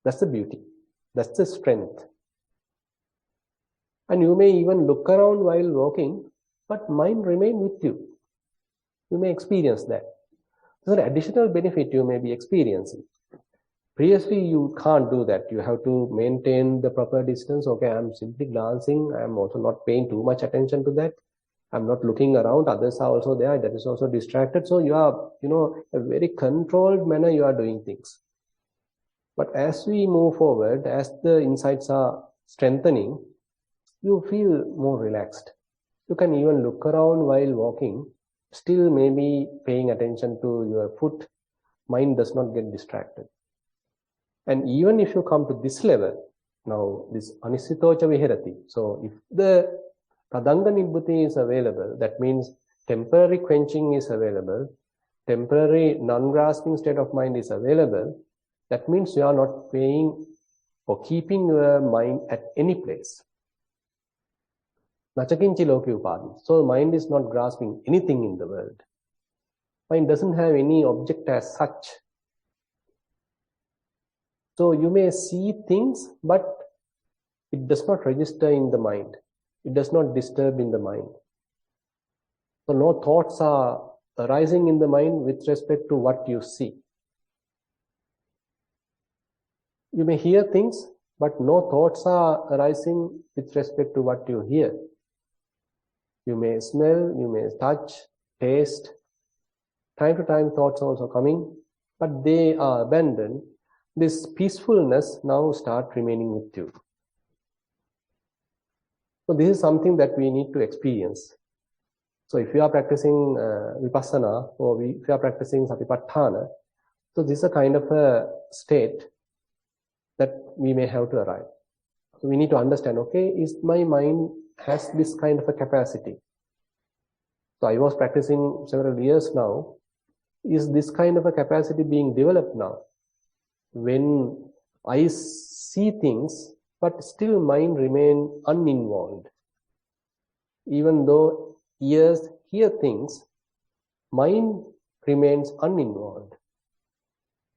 That's the beauty. That's the strength. And you may even look around while walking, but mind remain with you. You may experience that. There's an additional benefit you may be experiencing. Previously, you can't do that. You have to maintain the proper distance. Okay, I'm simply glancing. I'm also not paying too much attention to that. I'm not looking around. Others are also there. That is also distracted. So you are, a very controlled manner you are doing things. But as we move forward, as the insights are strengthening, you feel more relaxed. You can even look around while walking, still maybe paying attention to your foot. Mind does not get distracted. And even if you come to this level, now this anisitocha viharati. So if the tadanga nibbutati is available, that means temporary quenching is available, temporary non-grasping state of mind is available, that means you are not paying or keeping your mind at any place. Nachakinchi loki upadi. So mind is not grasping anything in the world. Mind doesn't have any object as such. So you may see things, but it does not register in the mind. It does not disturb in the mind. So no thoughts are arising in the mind with respect to what you see. You may hear things, but no thoughts are arising with respect to what you hear. You may smell, you may touch, taste. Time to time thoughts also coming, but they are abandoned. This peacefulness now start remaining with you. So this is something that we need to experience. So if you are practicing Vipassana or if you are practicing Satipatthana, so this is a kind of a state that we may have to arrive. So we need to understand, okay, is my mind has this kind of a capacity. So I was practicing several years now. Is this kind of a capacity being developed now? When I see things, but still mind remain uninvolved. Even though ears hear things, mind remains uninvolved.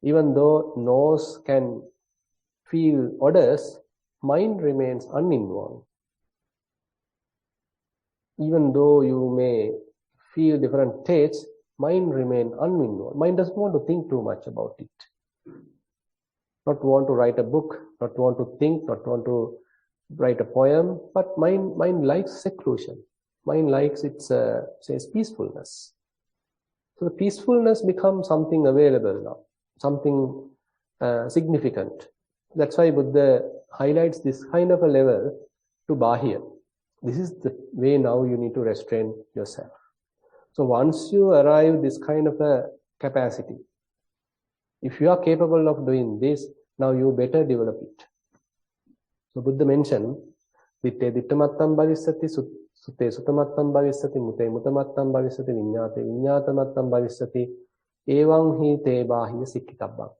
Even though nose can feel odors, mind remains uninvolved. Even though you may feel different tastes, mind remains uninvolved. Mind doesn't want to think too much about it. Not want to write a book, not want to think, not want to write a poem, but mind likes seclusion. Mind likes its, says, peacefulness. So the peacefulness becomes something available now, something significant. That's why Buddha highlights this kind of a level to Bahya. This is the way now you need to restrain yourself. So once you arrive this kind of a capacity, if you are capable of doing this, now you better develop it. So Buddha mentioned, Ditte dittamattam bhavisati, sutte sutamattam bhavisati, mute mutamattam bhavisati, viññāte viññātamattam bhavisati, evaṁ hi te bāhya sikkhitabbam.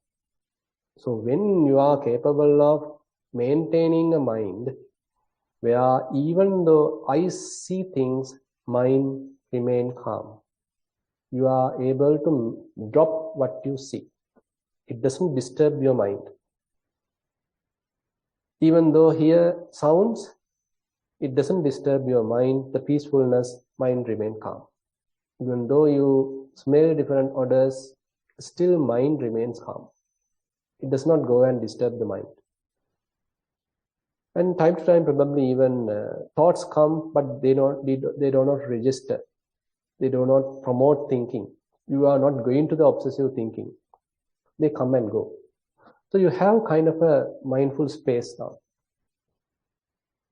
So when you are capable of maintaining a mind where even though I see things, mind remain calm. You are able to drop what you see. It doesn't disturb your mind. Even though hear sounds, it doesn't disturb your mind. The peacefulness, mind remain calm. Even though you smell different odors, still mind remains calm. It does not go and disturb the mind. And time to time, probably even thoughts come, but they do not register. They do not promote thinking. You are not going to the obsessive thinking. They come and go. So you have kind of a mindful space now.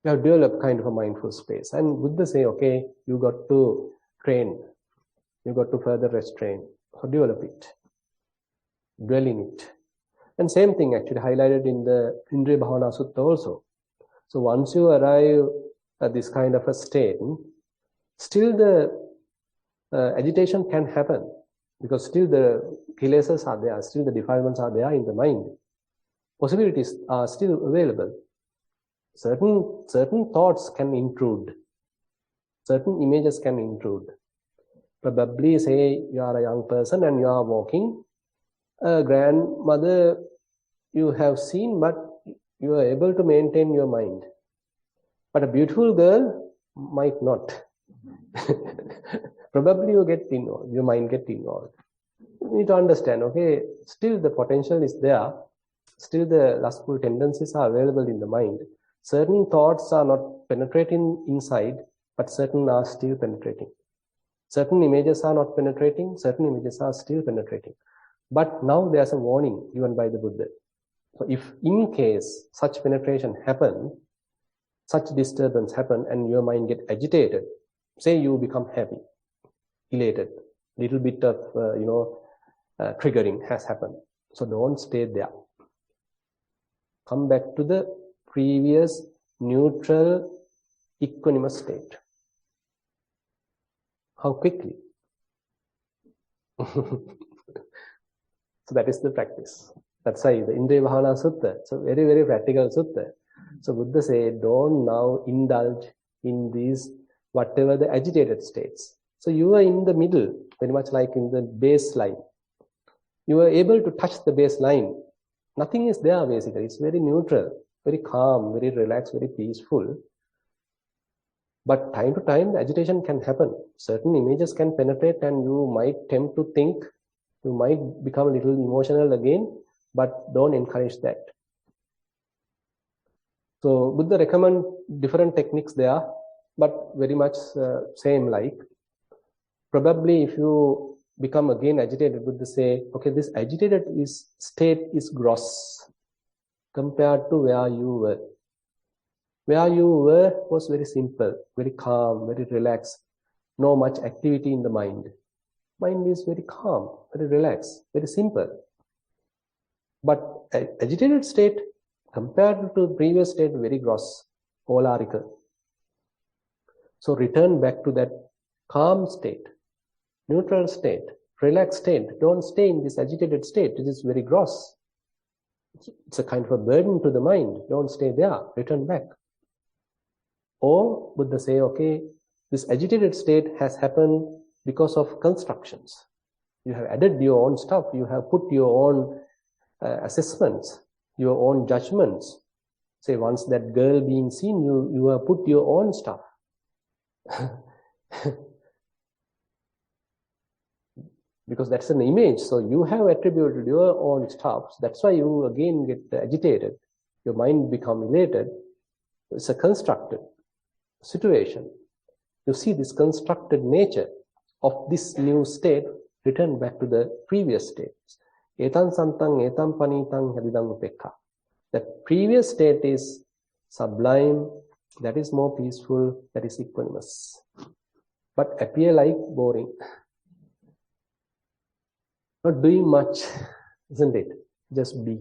You have developed kind of a mindful space. And Buddha say, okay, you got to train. You got to further restrain. So develop it. Dwell in it. And same thing actually highlighted in the Indriya Bhavana Sutta also. So once you arrive at this kind of a state, still the agitation can happen because still the kilesas are there, still the defilements are there in the mind. Possibilities are still available. Certain thoughts can intrude. Certain images can intrude. Probably say you are a young person and you are walking. A grandmother you have seen, but you are able to maintain your mind. But a beautiful girl might not. Probably you get involved, your mind get involved. You need to understand, okay, still the potential is there. Still the lustful tendencies are available in the mind. Certain thoughts are not penetrating inside, but certain are still penetrating. Certain images are not penetrating, certain images are still penetrating. But now there's a warning given by the Buddha. So if in case such penetration happen, such disturbance happen and your mind get agitated, say you become happy, elated, little bit of, triggering has happened. So don't stay there. Come back to the previous neutral, equanimous state. How quickly? So that is the practice. That's why the Indriya Bhavana Sutta, so very, very practical sutta. So Buddha said, don't now indulge in these, whatever the agitated states. So you are in the middle, very much like in the baseline. You are able to touch the baseline. Nothing is there basically. It's very neutral, very calm, very relaxed, very peaceful. But time to time, the agitation can happen. Certain images can penetrate and you might tempt to think. You might become a little emotional again, but don't encourage that. So Buddha recommend different techniques there, but very much same like. Probably if you become again agitated, Buddha say, okay, this agitated state is gross compared to where you were. Where you were was very simple, very calm, very relaxed. no much activity in the mind. Mind is very calm, very relaxed, very simple. But agitated state, compared to previous state, very gross, polarical. So return back to that calm state, neutral state, relaxed state. Don't stay in this agitated state. It is very gross. It's a kind of a burden to the mind. Don't stay there. Return back. Or Buddha say, okay, this agitated state has happened because of constructions. You have added your own stuff. You have put your own assessments, your own judgments. Say, once that girl being seen, you have put your own stuff. Because that's an image. So you have attributed your own stuff. That's why you again get agitated. Your mind becomes elated. It's a constructed situation. You see this constructed nature of this new state return back to the previous states. Etan santang, etan panitang, hadidang upekha. That previous state is sublime, that is more peaceful, that is equanimous. But appear like boring. Not doing much, isn't it? Just be.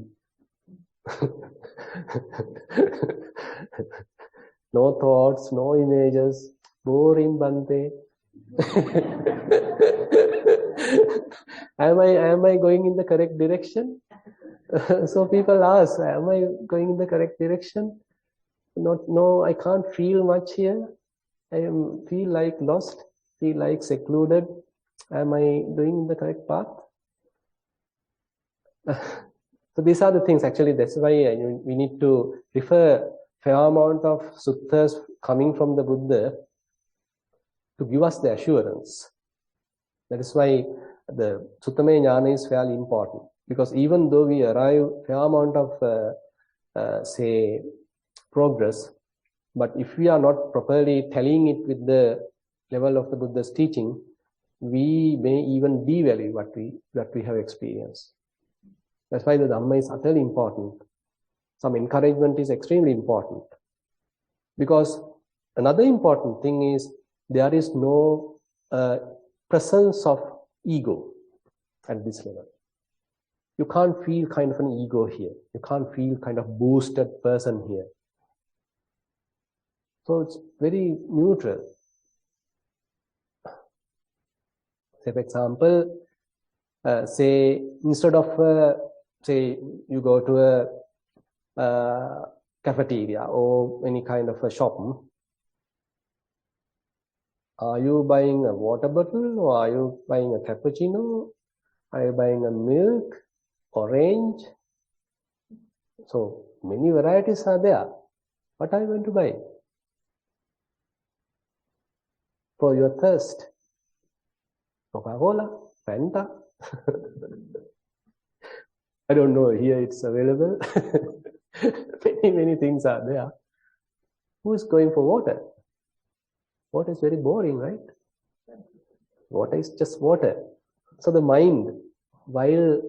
No thoughts, no images, boring bante. Am I going in the correct direction? So people ask, am I going in the correct direction? No, I can't feel much here. I feel like lost, feel like secluded. Am I doing the correct path? So these are the things, actually, that's why we need to refer fair amount of suttas coming from the Buddha to give us the assurance. That is why the Suttamaya Jnana is fairly important. Because even though we arrive fair amount of, say, progress, but if we are not properly telling it with the level of the Buddha's teaching, we may even devalue what we have experienced. That's why the Dhamma is utterly important. Some encouragement is extremely important. Because another important thing is there is no presence of ego at this level. You can't feel kind of an ego here. You can't feel kind of boosted person here. So it's very neutral. Say, for example, say instead of say you go to a cafeteria or any kind of a shop, are you buying a water bottle or are you buying a cappuccino? Are you buying a milk, orange? So many varieties are there. What are you going to buy? For your thirst. Coca-Cola, Fanta. I don't know, here it's available. Many things are there. Who is going for water? Water is very boring, right? Water is just water. So the mind, while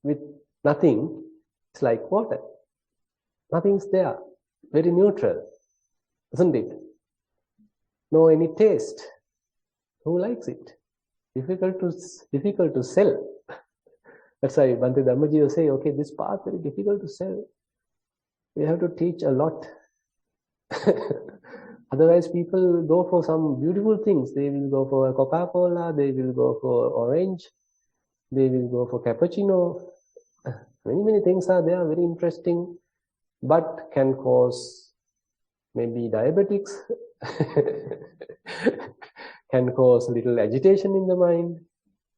with nothing, it's like water. Nothing's there. Very neutral, isn't it? No any taste. Who likes it? Difficult to sell. That's why Bhante Dhammaji will say, okay, this path very difficult to sell. We have to teach a lot. Otherwise, people go for some beautiful things. They will go for a Coca-Cola, they will go for orange, they will go for cappuccino. Many things are there, very interesting, but can cause maybe diabetics, can cause little agitation in the mind.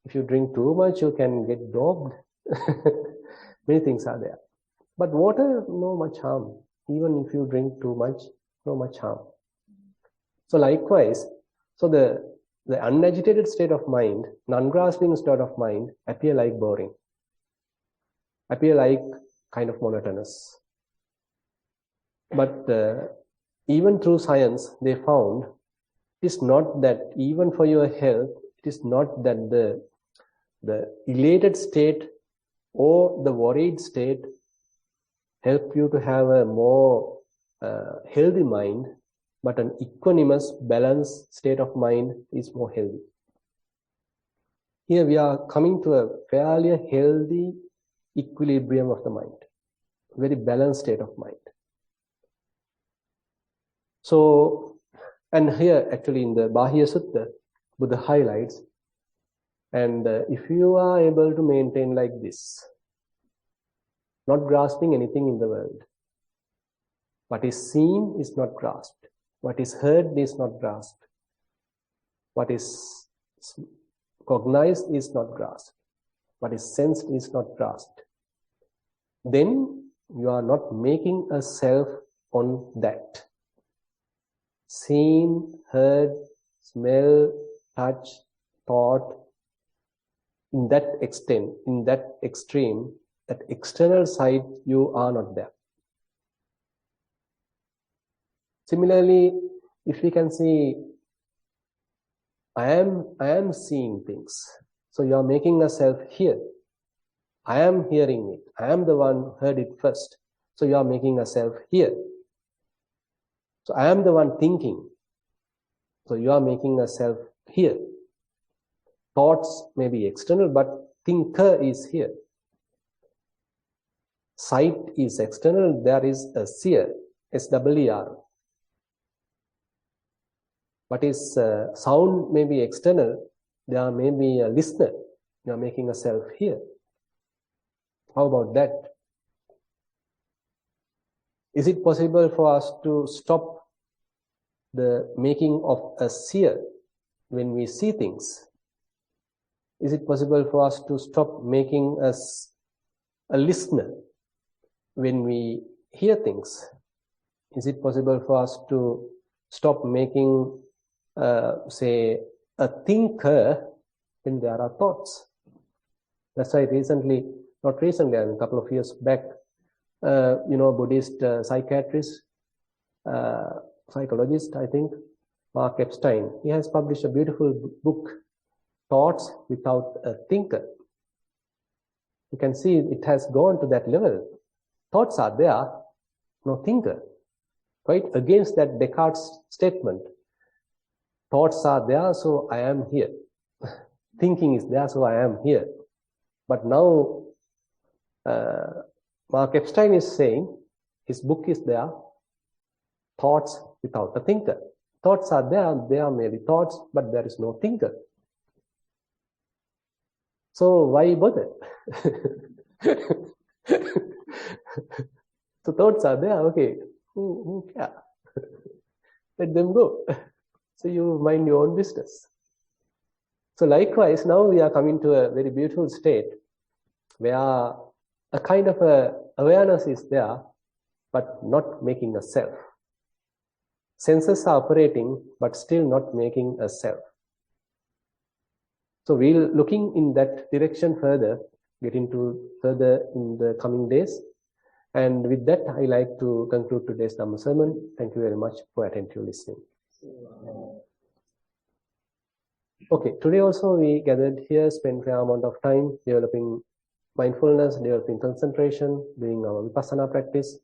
If you drink too much, you can get doped. Many things are there. But water, no much harm. Even if you drink too much, no much harm. So likewise, so the unagitated state of mind, non-grasping state of mind, appear like boring, appear like kind of monotonous. But even through science, they found it is not that, even for your health, it is not that the elated state or the worried state help you to have a more healthy mind. but an equanimous, balanced state of mind is more healthy. Here we are coming to a fairly healthy equilibrium of the mind, very balanced state of mind. So, and here actually in the Bahya Sutta, Buddha highlights, and if you are able to maintain like this, not grasping anything in the world, what is seen is not grasped, what is heard is not grasped, what is cognized is not grasped, what is sensed is not grasped, then you are not making a self on that. Seen, heard, smell, touch, thought, in that extent, in that extreme, that external side, you are not there. Similarly, if we can see, I am seeing things. So you are making a self here. I am hearing it. I am the one who heard it first. So you are making a self here. So I am the one thinking. So you are making a self here. Thoughts may be external, but thinker is here. Sight is external. There is a seer, S-E-E-R. What is sound may be external. There may be a listener. You are making a self here. How about that? Is it possible for us to stop the making of a seer when we see things? Is it possible for us to stop making us a listener when we hear things? Is it possible for us to stop making, say, a thinker when there are thoughts? That's why not recently, a couple of years back, Buddhist psychiatrist, psychologist, I think, Mark Epstein, he has published a beautiful book, Thoughts Without a Thinker. You can see it has gone to that level. Thoughts are there, no thinker. Quite against that Descartes' statement. Thoughts are there, so I am here. Thinking is there, so I am here. But now, Mark Epstein is saying, his book is there, Thoughts Without a Thinker. Thoughts are there may be thoughts, but there is no thinker. So why bother? So thoughts are there, okay, who cares? Let them go. So you mind your own business. So likewise, now we are coming to a very beautiful state where a kind of a awareness is there, but not making a self. Senses are operating, but still not making a self. So we'll looking in that direction further, get into further in the coming days. And with that, I like to conclude today's Dhamma sermon. Thank you very much for attentive listening. Okay, today also we gathered here, spent a fair amount of time developing mindfulness, developing concentration, doing our vipassana practice,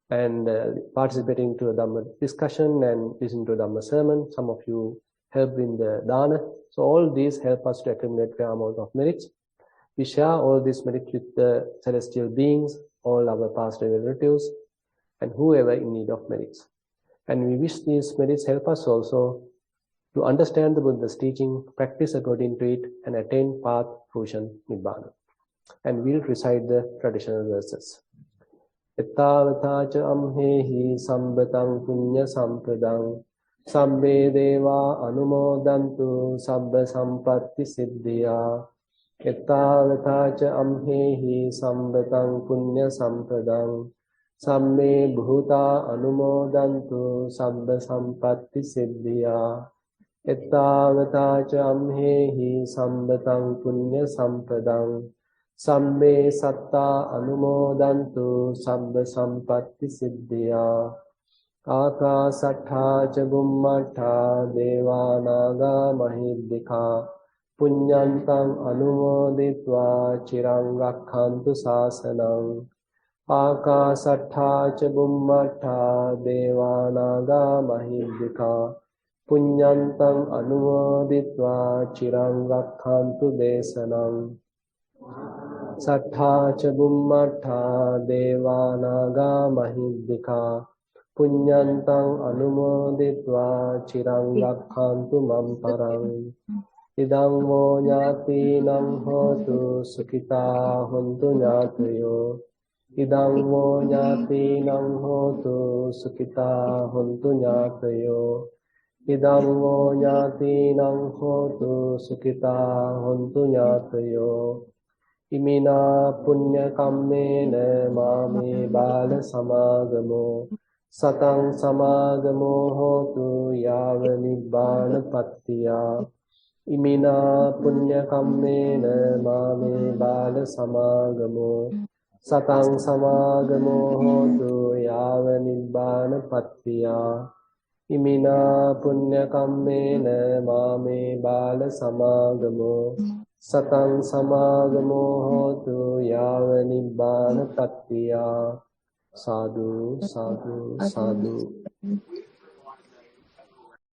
and participating to a Dhamma discussion and listening to a Dhamma sermon. Some of you helped in the Dana. So all these help us to accumulate a fair amount of merits. We share all these merits with the celestial beings, all our past relatives, and whoever in need of merits. And we wish these merits help us also to understand the Buddha's teaching, practice according to it, and attain path, fruition, nibbana. And we'll recite the traditional verses. Ettavataca amhehi sambatang punya sampradang sabbe deva anumodantu sabba sampatti siddhya. Ettavataca amhehi sambatang punya sampradang sabbe bhuta anumodantu sabba sampatti siddhya. Ettavataca amhehi sambatang punya sampradang sabbe satta anumodantu sabba sampatti siddhya. Akasattha ca bummata devanaga mahiddhika punyantang anumoditva chirang rakkhantu sasanang. ආකාසට්ඨා ච බුම්මට්ඨා දේවානාගා මහිද්దికා පුඤ්ඤන්තං අනුමෝදිත්වා චිරං රක්ඛන්තු දේශනං සට්ඨා ච බුම්මට්ඨා දේවානාගා මහිද්దికා පුඤ්ඤන්තං අනුමෝදිත්වා චිරං රක්ඛන්තු මම් පරං ඉදං වූ ඥාතිනං හෝතු සුඛිතා හොන්තු ඥාතයෝ ඉදං වූ ඥාතිනං හෝතු සුඛිතා හොන්තු ඥාතයෝ ඉදං වූ ඥාතිනං හෝතු සුඛිතා හොන්තු ඥාතයෝ ඉමිනා පුඤ්ඤ කම්මේන මාමේ බාල සමාගමෝ සතං සමාගමෝ හෝතු යාව නිබ්බාන පත්තියා ඉමිනා පුඤ්ඤ කම්මේන මාමේ බාල සමාගමෝ සතං සමාගමෝ හෝතු යාව නිබ්බාන පත්තියා ඉමිනා පුඤ්ඤ කම්මේන මාමේ බාල සමාගමෝ සතං සමාගමෝ හෝතු යාව නිබ්බාන පත්තියා සාදු සාදු සාදු